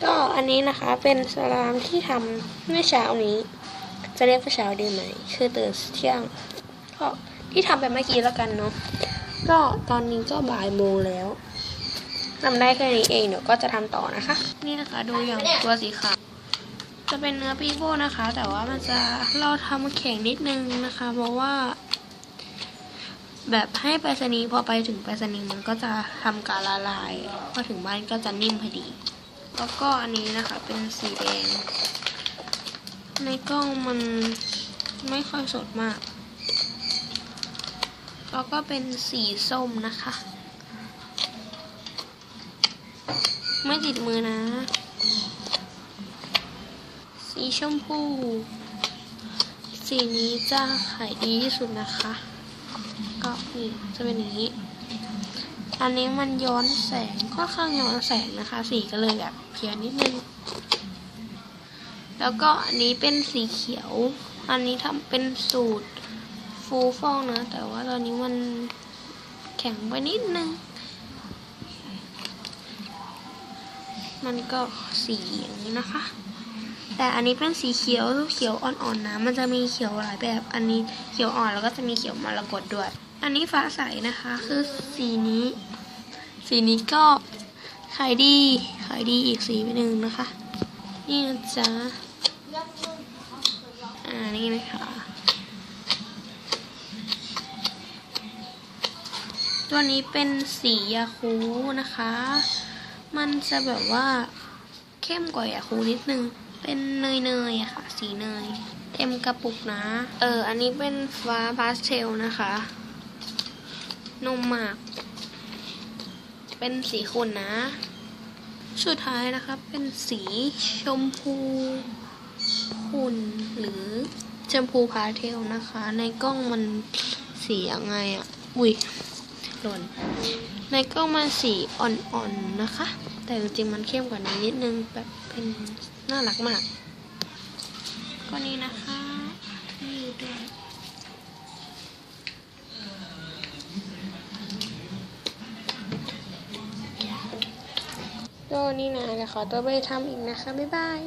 ก็อันนี้นะคะเป็นสลามที่ทำเมื่อเช้านี้จะเรียกว่าเช้าดีไหมคือตื่นเที่ยงก็ที่ทำไปเมื่อกี้แล้วกันเนาะก็ตอนนี้ก็บ่ายโมงแล้วทำได้แค่นี้เองเดี๋ยวก็จะทำต่อนะคะนี่นะคะดูอย่างตัวสีขาวจะเป็นเนื้อปีโป้นะคะแต่ว่ามันจะเราทำแข็งนิดนึงนะคะเพราะว่าแบบให้ไปรษณีย์พอไปถึงไปรษณีย์มันก็จะทำการละลายพอถึงบ้านก็จะนิ่มพอดีแล้วก็อันนี้นะคะเป็นสีแดงในกล้องมันไม่ค่อยสดมากแล้วก็เป็นสีส้มนะคะไม่ติดมือนะสีชมพูสีนี้จะขายดีที่สุดนะคะก็นี่จะเป็นอย่างนี้อันนี้มันย้อนแสงค่อนข้างย้อนแสงนะคะสีก็เลยแบบเพี้ยนนิดนึงแล้วก็อันนี้เป็นสีเขียวอันนี้ทำเป็นสูตรฟูฟองนะแต่ว่าตอนนี้มันแข็งไปนิดนึงมันก็สีอย่างนี้นะคะแต่อันนี้เป็นสีเขียวอ่อนๆนะมันจะมีเขียวหลายแบบอันนี้เขียวอ่อนแล้วก็จะมีเขียวมรกตด้วยอันนี้ฟ้าใสนะคะคือสีนี้ก็ขายดีอีกสีหนึ่งนะคะนี่นะจ๊ะนี่นะคะตัวนี้เป็นสียาคูนะคะมันจะแบบว่าเข้มกว่ายาคูนิดนึงเป็นเนยอะค่ะสีเนยเต็มกระปุกนะอันนี้เป็นฟ้าพาสเทลนะคะนมมากเป็นสีขุ่นนะสุดท้ายนะคะเป็นสีชมพูขุ่นหรือชมพูพาสเทลนะคะในกล้องมันสียังไงอะอุ้ยหล่นในกล้องมันสีอ่อนๆนะคะแต่จริงๆมันเข้มกว่านี้นิดนึงแบบเป็นน่ารักมากก็นี่นะคะนี่ด้วยก็นี่นะเดี๋ยวขอตัวไปทำอีกนะคะบ๊ายบาย